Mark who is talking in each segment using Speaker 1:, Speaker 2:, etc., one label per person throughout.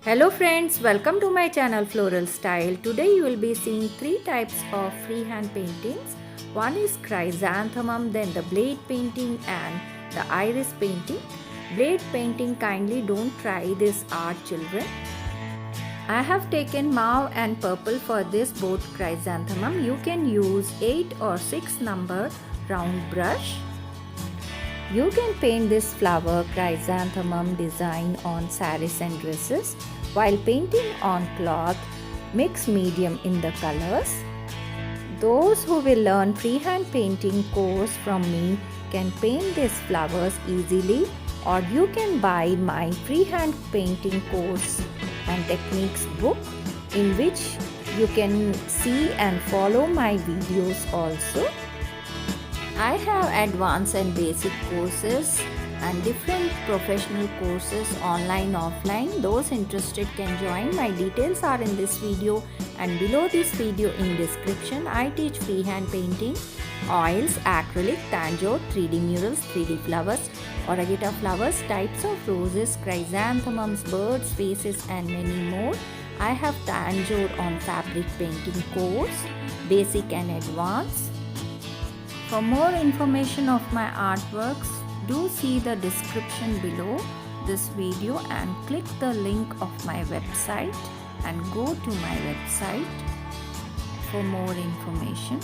Speaker 1: Hello friends, welcome to my channel Floral Style. Today you will be seeing three types of freehand paintings. One is chrysanthemum, then the blade painting and the iris painting. Blade painting, kindly don't try this art children. I have taken mauve and purple for this both chrysanthemum. You can use 8 or 6 number round brush. You can paint this flower chrysanthemum design on sarees and dresses. While painting on cloth, mix medium in the colors. Those who will learn freehand painting course from me can paint these flowers easily, or you can buy my freehand painting course and techniques book, in which you can see and follow my videos also. I have advanced and basic courses and different professional courses online, offline. Those interested can join. My details are in this video and below this video in description. I teach freehand painting, oils, acrylic, tanjore, 3D murals, 3D flowers, oragata flowers, types of roses, chrysanthemums, birds, faces and many more. I have tanjore on fabric painting course, basic and advanced. For more information of my artworks, do see the description below this video and click the link of my website and go to my website for more information.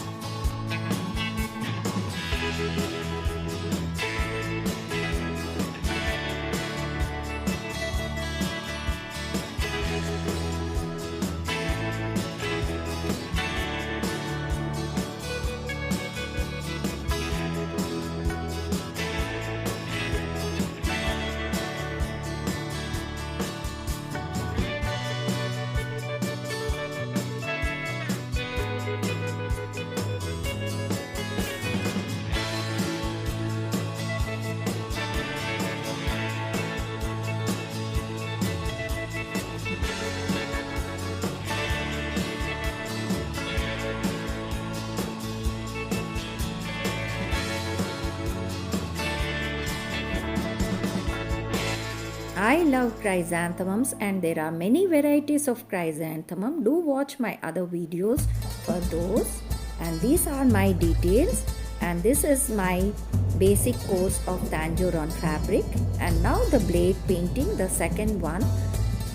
Speaker 1: I love chrysanthemums and there are many varieties of chrysanthemum. Do watch my other videos for those. And these are my details, and this is my basic course of tanjore on fabric. And now the blade painting, the second one.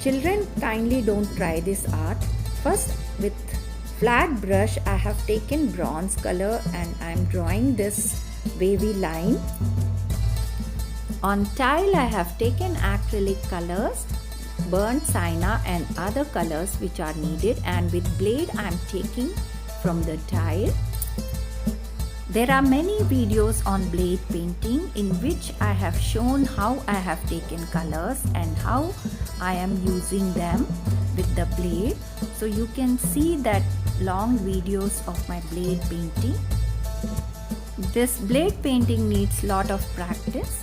Speaker 1: Children, kindly don't try this art. First, with flat brush I have taken bronze color and I am drawing this wavy line. On tile I have taken acrylic colors, burnt sienna and other colors which are needed, and with blade I am taking from the tile. There are many videos on blade painting in which I have shown how I have taken colors and how I am using them with the blade. So you can see that long videos of my blade painting. This blade painting needs lot of practice.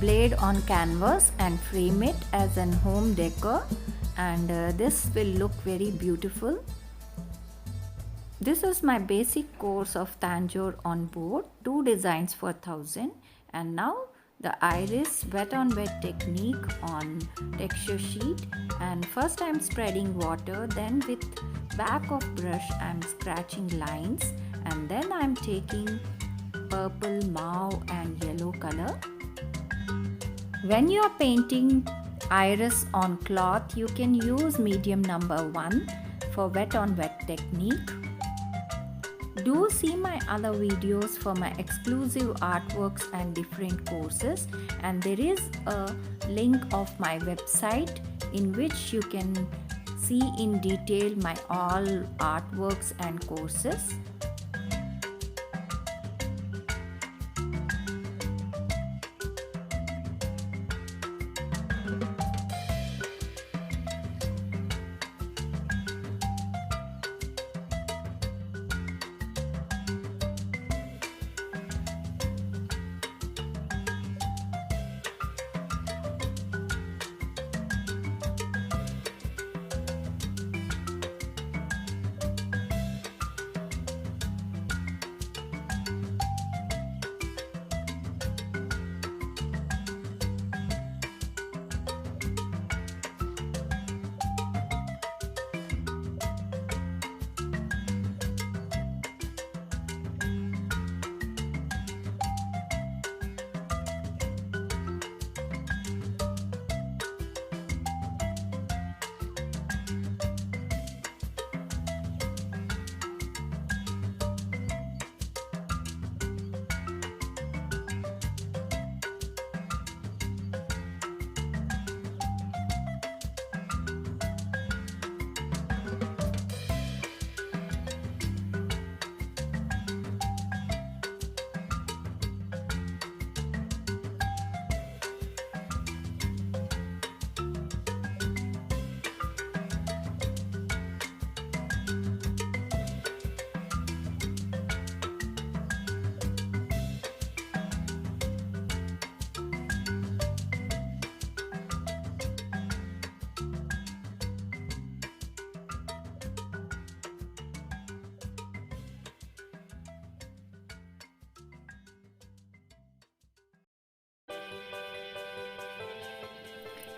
Speaker 1: blade on canvas and frame it as an home decor, and this will look very beautiful. This is my basic course of Tanjore on board, 2 designs for 1000, and now the iris wet on wet technique on texture sheet. And first I'm spreading water, then with back of brush I'm scratching lines, and then I'm taking purple, mauve and yellow color. When you are painting iris on cloth, you can use medium number 1 for wet on wet technique. Do see my other videos for my exclusive artworks and different courses, and there is a link of my website in which you can see in detail my all artworks and courses.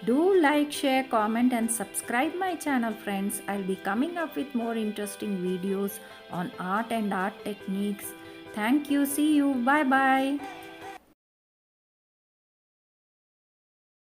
Speaker 1: Do like, share, comment and subscribe my channel, friends. I'll be coming up with more interesting videos on art and art techniques. Thank you. See you. Bye bye.